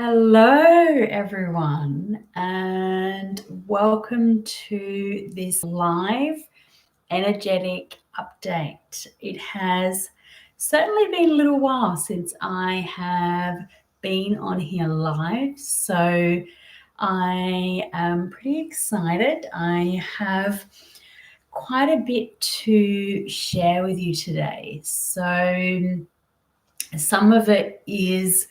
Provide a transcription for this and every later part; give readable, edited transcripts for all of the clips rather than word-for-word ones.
Hello, everyone, and welcome to this live energetic update. It has certainly been a little while since I have been on here live, so I am pretty excited. I have quite a bit to share with you today. So, some of it is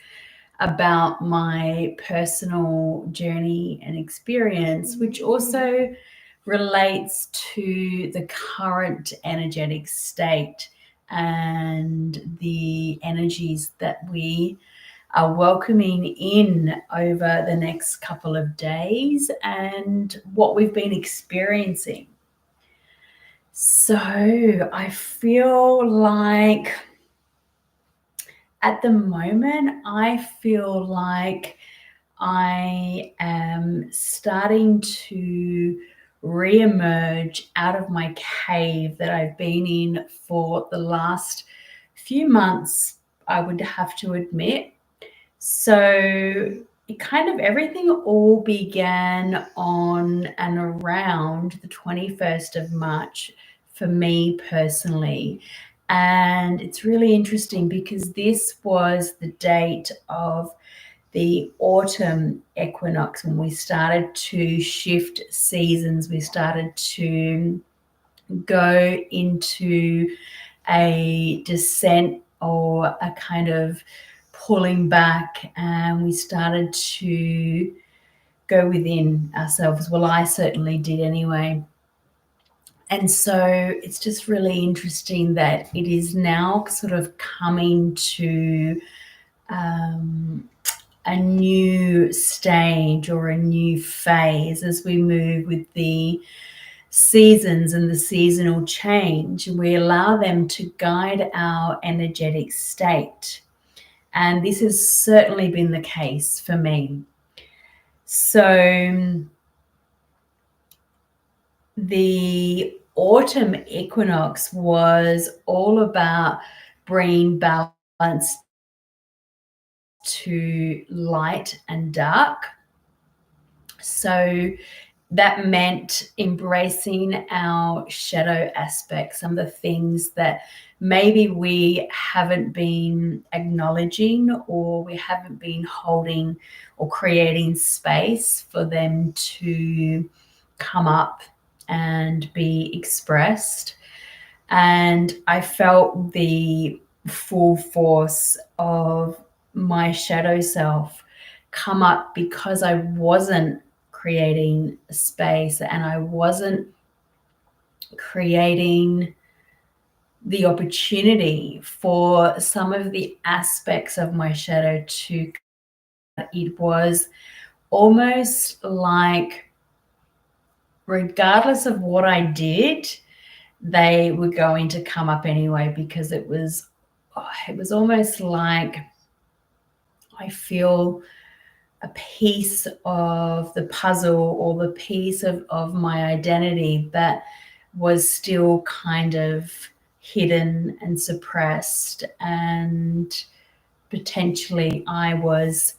about my personal journey and experience, which also relates to the current energetic state and the energies that we are welcoming in over the next couple of days and what we've been experiencing. So I feel like at the moment, I feel like I am starting to re-emerge out of my cave that I've been in for the last few months, I would have to admit. So it kind of everything all began on and around the 21st of March for me personally. And it's really interesting because this was the date of the autumn equinox when we started to shift seasons. We started to go into a descent or a kind of pulling back, and we started to go within ourselves. Well, I certainly did anyway. And so it's just really interesting that it is now sort of coming to a new stage or a new phase as we move with the seasons and the seasonal change. We allow them to guide our energetic state. And this has certainly been the case for me. So the autumn equinox was all about bringing balance to light and dark. So that meant embracing our shadow aspects, some of the things that maybe we haven't been acknowledging or we haven't been holding or creating space for them to come up and be expressed. And I felt the full force of my shadow self come up because I wasn't creating space and I wasn't creating the opportunity for some of the aspects of my shadow to. It was almost like, regardless of what I did, they were going to come up anyway, because it was almost like I feel a piece of the puzzle or the piece of my identity that was still kind of hidden and suppressed, and potentially I was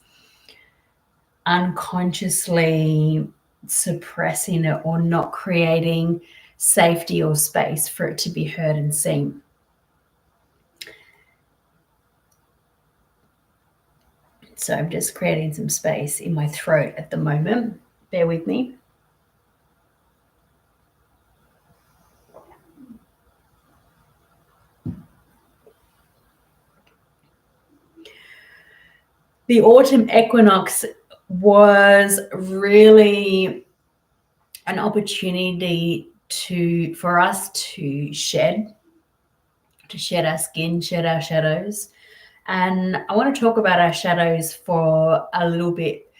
unconsciously suppressing it or not creating safety or space for it to be heard and seen. So I'm just creating some space in my throat at the moment. Bear with me. The autumn equinox was really an opportunity for us to shed our skin, shed our shadows. And I want to talk about our shadows for a little bit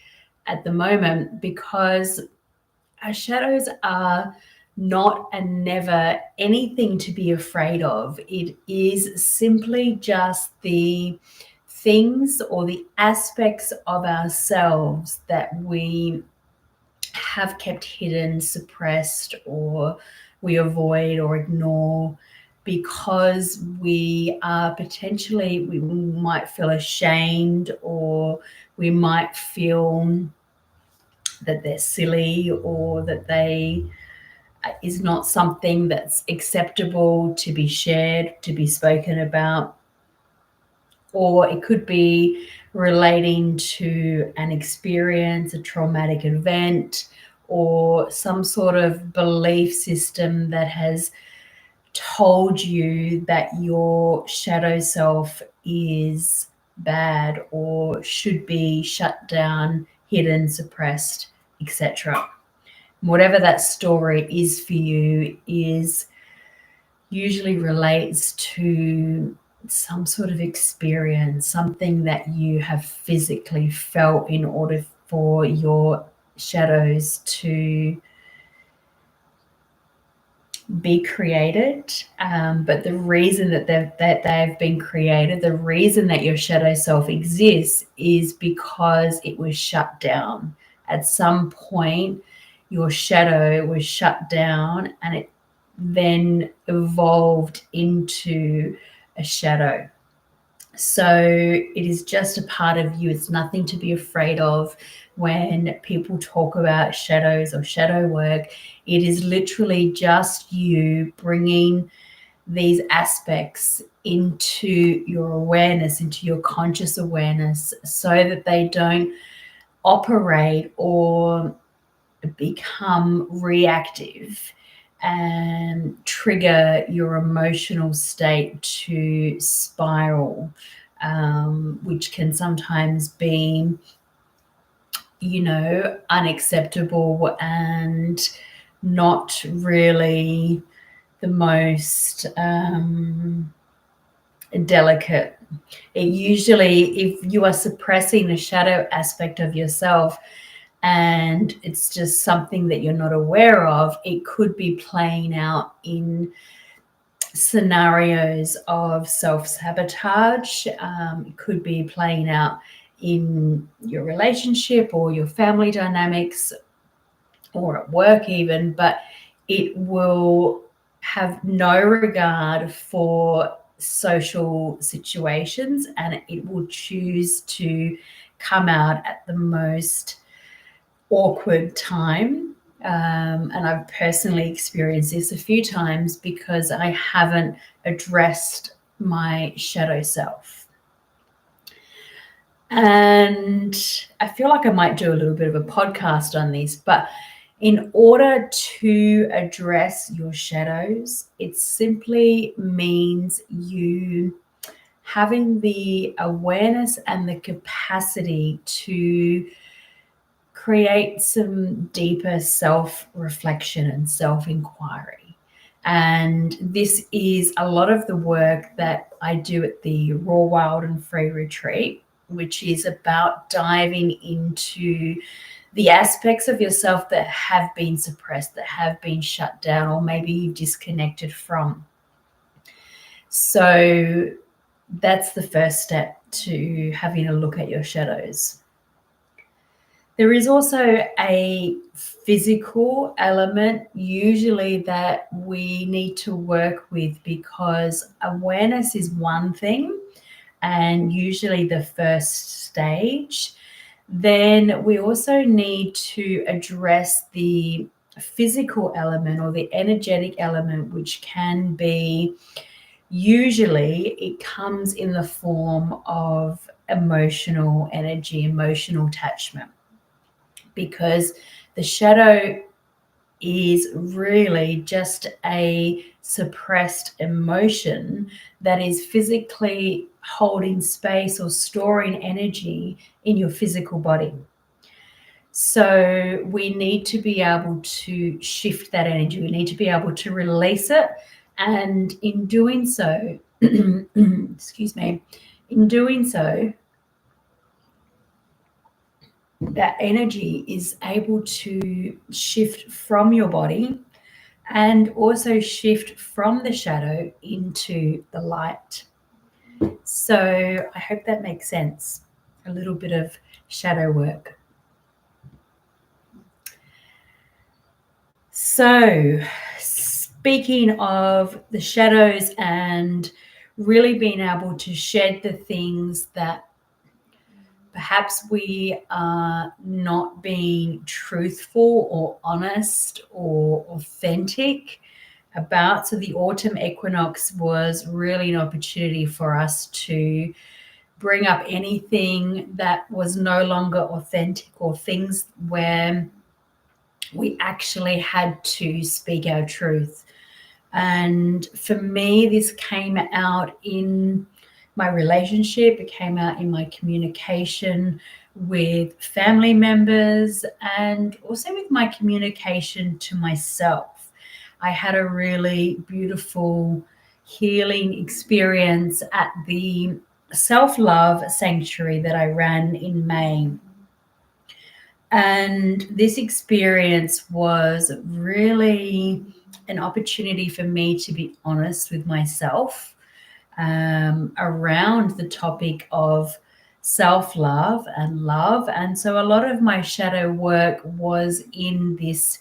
at the moment, because our shadows are not and never anything to be afraid of. It is simply just the things or the aspects of ourselves that we have kept hidden, suppressed, or we avoid or ignore. because we might feel ashamed, or we might feel that they're silly, or that they is not something that's acceptable to be shared, to be spoken about. Or it could be relating to an experience, a traumatic event, or some sort of belief system that has told you that your shadow self is bad or should be shut down, hidden, suppressed, etc. Whatever that story is for you is usually relates to some sort of experience, something that you have physically felt in order for your shadows to be created. But the reason that they've been created, the reason that your shadow self exists, is because it was shut down. At some point, your shadow was shut down, and it then evolved into a shadow. So it is just a part of you. It's nothing to be afraid of. When people talk about shadows or shadow work, it is literally just you bringing these aspects into your awareness, into your conscious awareness, so that they don't operate or become reactive and trigger your emotional state to spiral, which can sometimes be, unacceptable and not really the most delicate. It usually, if you are suppressing the shadow aspect of yourself, and it's just something that you're not aware of, it could be playing out in scenarios of self-sabotage. It could be playing out in your relationship or your family dynamics, or at work even, but it will have no regard for social situations, and it will choose to come out at the most awkward time. And I've personally experienced this a few times because I haven't addressed my shadow self. And I feel like I might do a little bit of a podcast on this, but in order to address your shadows, it simply means you having the awareness and the capacity to create some deeper self-reflection and self-inquiry. And this is a lot of the work that I do at the Raw, Wild and Free retreat, which is about diving into the aspects of yourself that have been suppressed, that have been shut down, or maybe you've disconnected from. So that's the first step to having a look at your shadows. There is also a physical element usually that we need to work with, because awareness is one thing, and usually the first stage. Then we also need to address the physical element or the energetic element, which can be, usually it comes in the form of emotional energy, emotional attachment, because the shadow is really just a suppressed emotion that is physically holding space or storing energy in your physical body. So we need to be able to shift that energy. We need to be able to release it. And in doing so, excuse me, in doing so, that energy is able to shift from your body and also shift from the shadow into the light. So I hope that makes sense. A little bit of shadow work. So speaking of the shadows and really being able to shed the things that perhaps we are not being truthful or honest or authentic about. So the autumn equinox was really an opportunity for us to bring up anything that was no longer authentic, or things where we actually had to speak our truth. And for me, this came out in my relationship, it came out in my communication with family members, and also with my communication to myself. I had a really beautiful healing experience at the self love sanctuary that I ran in May. And this experience was really an opportunity for me to be honest with myself around the topic of self love and love. And so a lot of my shadow work was in this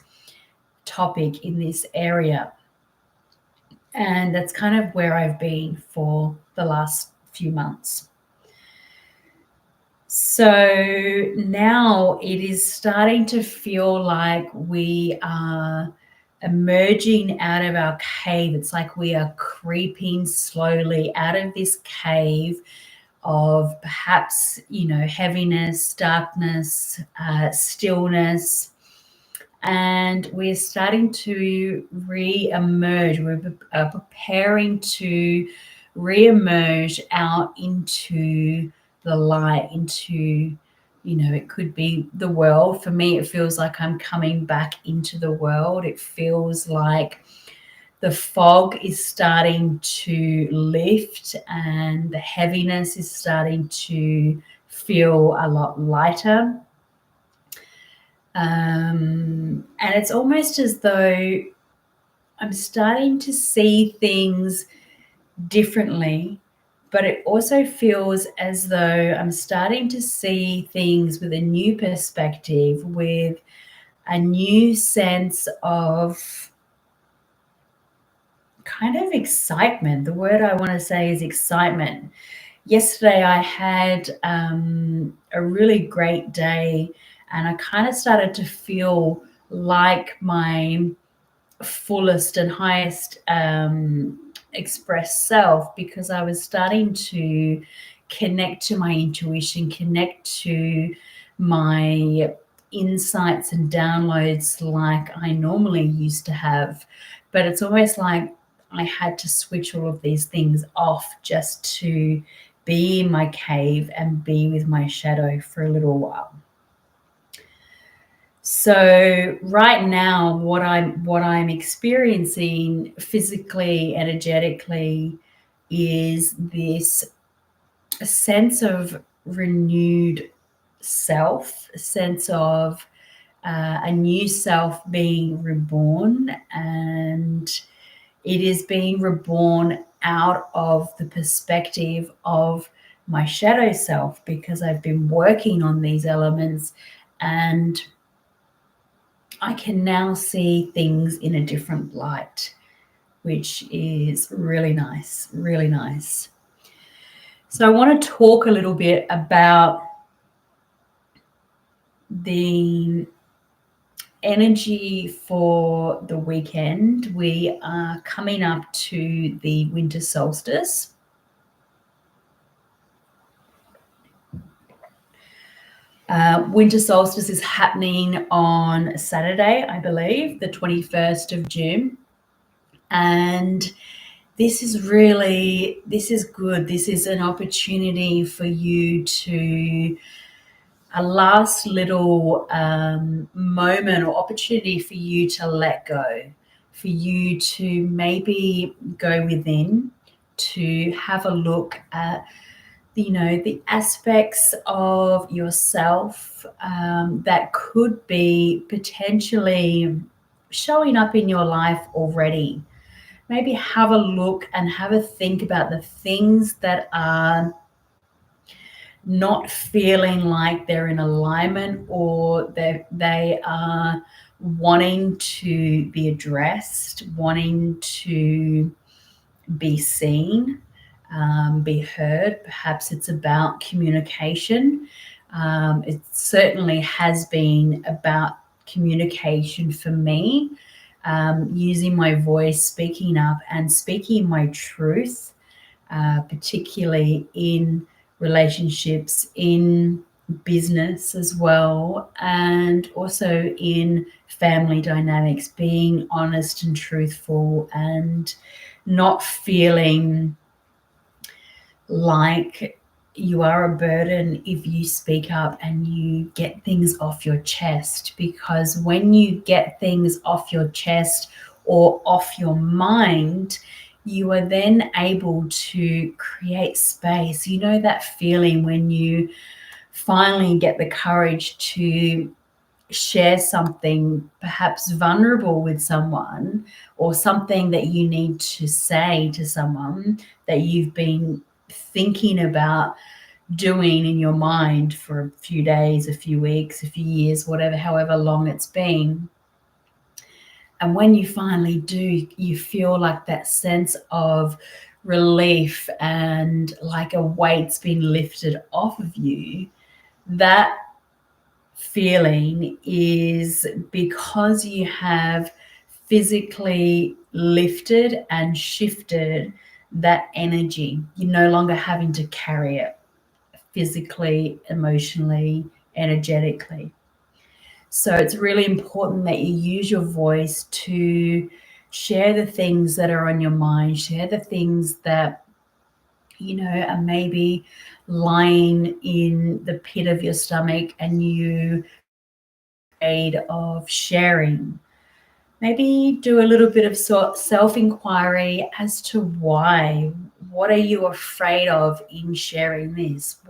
topic, in this area. And that's kind of where I've been for the last few months. So now it is starting to feel like we are emerging out of our cave. It's like we are creeping slowly out of this cave of perhaps, heaviness, darkness, stillness. And we're starting to re-emerge. We're preparing to re-emerge out into the light, into, it could be the world. For me, it feels like I'm coming back into the world. It feels like the fog is starting to lift and the heaviness is starting to feel a lot lighter. And it's almost as though I'm starting to see things differently, but it also feels as though I'm starting to see things with a new perspective, with a new sense of kind of excitement. The word I want to say is excitement. Yesterday I had a really great day, and I kind of started to feel like my fullest and highest expressed self, because I was starting to connect to my intuition, connect to my insights and downloads like I normally used to have. But it's almost like I had to switch all of these things off just to be in my cave and be with my shadow for a little while. So right now, what I'm experiencing physically, energetically, is this sense of renewed self, a sense of a new self being reborn, and it is being reborn out of the perspective of my shadow self, because I've been working on these elements, and I can now see things in a different light, which is really nice, really nice. So I want to talk a little bit about the energy for the weekend. We are coming up to the winter solstice. Winter solstice is happening on Saturday, I believe, the 21st of June. And this is good. This is an opportunity for you to, a last little moment or opportunity for you to let go, for you to maybe go within, to have a look at the aspects of yourself that could be potentially showing up in your life already. Maybe have a look and have a think about the things that are not feeling like they're in alignment, or they are wanting to be addressed, wanting to be seen, be heard. Perhaps it's about communication. It certainly has been about communication for me, using my voice, speaking up, and speaking my truth, particularly in relationships, in business as well, and also in family dynamics, being honest and truthful and not feeling like you are a burden if you speak up and you get things off your chest. Because when you get things off your chest or off your mind, you are then able to create space. You know that feeling when you finally get the courage to share something perhaps vulnerable with someone, or something that you need to say to someone that you've been thinking about doing in your mind for a few days, a few weeks, a few years, whatever, however long it's been. And when you finally do, you feel like that sense of relief and like a weight's been lifted off of you. That feeling is because you have physically lifted and shifted that energy. You're no longer having to carry it physically, emotionally, energetically. So it's really important that you use your voice to share the things that are on your mind, share the things that are maybe lying in the pit of your stomach and you afraid of sharing. Maybe do a little bit of self-inquiry as to why. What are you afraid of in sharing this?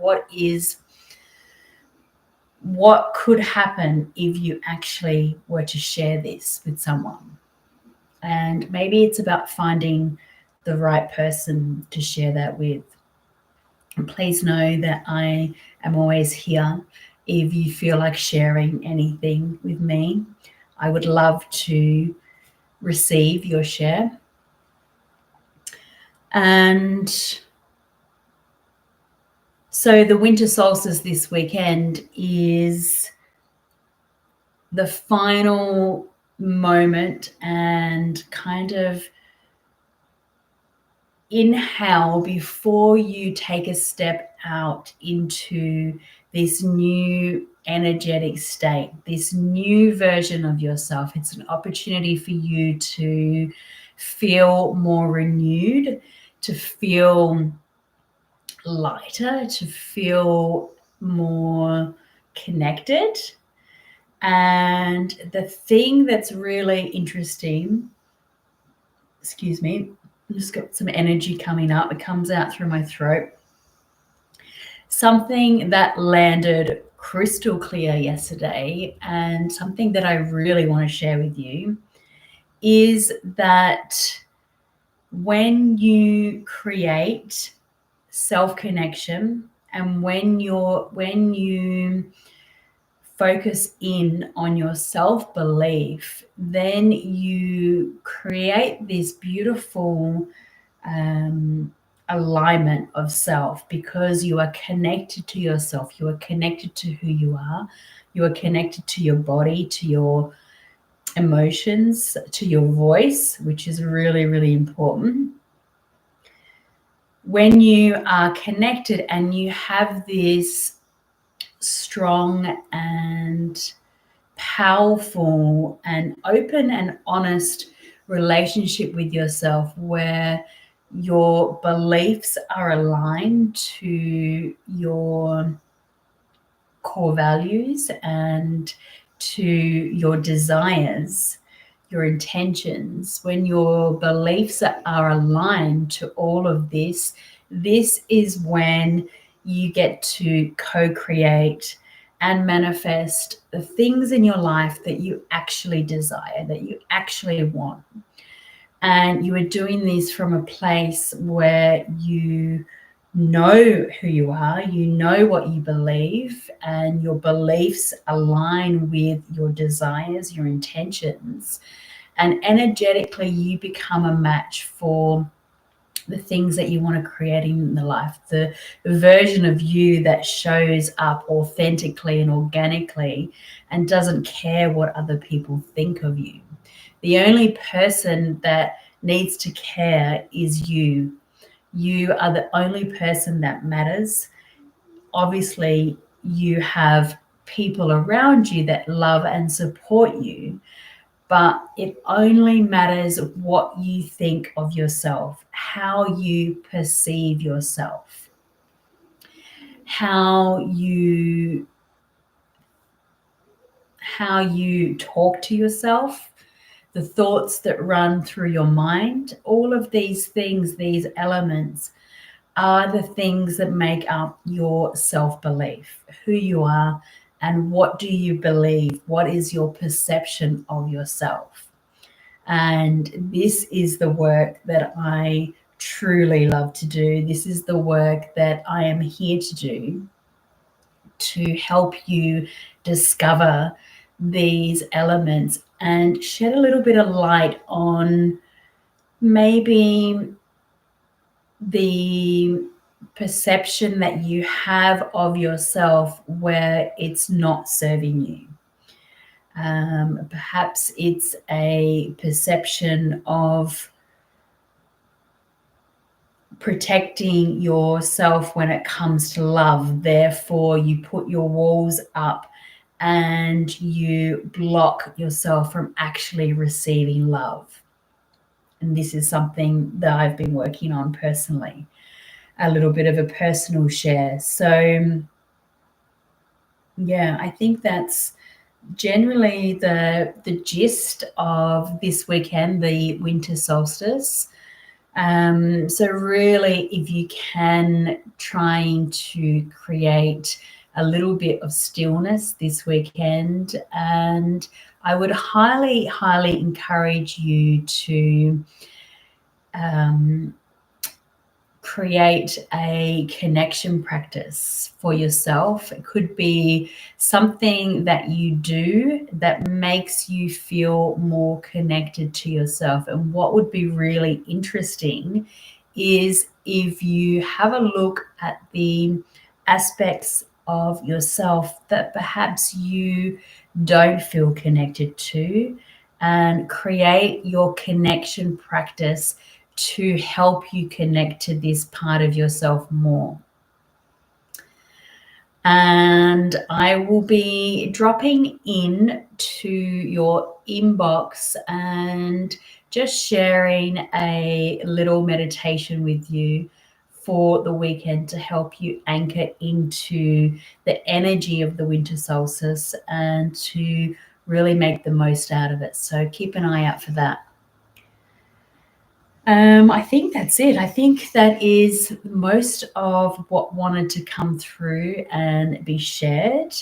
What could happen if you actually were to share this with someone? And maybe it's about finding the right person to share that with. And please know that I am always here if you feel like sharing anything with me. I would love to receive your share. And so the winter solstice this weekend is the final moment and kind of inhale before you take a step out into this new energetic state, this new version of yourself. It's an opportunity for you to feel more renewed, to feel lighter, to feel more connected. And the thing that's really interesting, excuse me, I've just got some energy coming up. It comes out through my throat. Something that landed crystal clear yesterday, and something that I really want to share with you, is that when you create self-connection and when you focus in on your self-belief, then you create this beautiful alignment of self, because you are connected to yourself, you are connected to who you are connected to your body, to your emotions, to your voice, which is really, really important. When you are connected and you have this strong and powerful and open and honest relationship with yourself, where your beliefs are aligned to your core values and to your desires, your intentions, when your beliefs are aligned to all of this, this is when you get to co-create and manifest the things in your life that you actually desire, that you actually want. And you are doing this from a place where you know who you are, you know what you believe, and your beliefs align with your desires, your intentions, and energetically you become a match for the things that you want to create in the life, the version of you that shows up authentically and organically and doesn't care what other people think of you. The only person that needs to care is you. You are the only person that matters. Obviously, you have people around you that love and support you, but it only matters what you think of yourself, how you perceive yourself, how you talk to yourself, the thoughts that run through your mind. All of these things, these elements, are the things that make up your self-belief, who you are, and what do you believe? What is your perception of yourself? And this is the work that I truly love to do. This is the work that I am here to do, to help you discover these elements and shed a little bit of light on maybe the perception that you have of yourself where it's not serving you. Perhaps it's a perception of protecting yourself when it comes to love. Therefore, you put your walls up and you block yourself from actually receiving love. And this is something that I've been working on personally, a little bit of a personal share. So, yeah, I think that's generally the gist of this weekend, the winter solstice. So really, if you can, trying to create a little bit of stillness this weekend, and I would highly, highly encourage you to create a connection practice for yourself. It could be something that you do that makes you feel more connected to yourself. And what would be really interesting is if you have a look at the aspects of yourself that perhaps you don't feel connected to, and create your connection practice to help you connect to this part of yourself more. And I will be dropping in to your inbox and just sharing a little meditation with you for the weekend to help you anchor into the energy of the winter solstice and to really make the most out of it. So keep an eye out for that. I think that's it. I think that is most of what wanted to come through and be shared.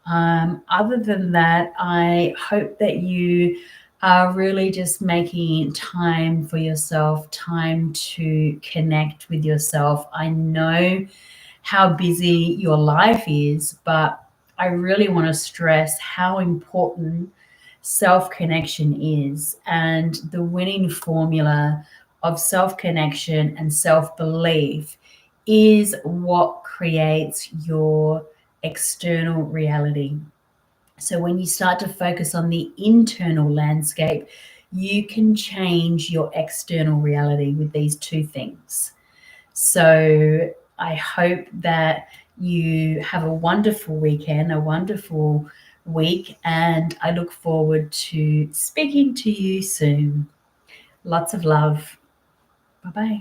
Other than that, I hope that you are really just making time for yourself, time to connect with yourself. I know how busy your life is, but I really want to stress how important self-connection is, and the winning formula of self-connection and self-belief is what creates your external reality. So when you start to focus on the internal landscape, you can change your external reality with these two things. So I hope that you have a wonderful weekend, a wonderful week, and I look forward to speaking to you soon. Lots of love. Bye-bye.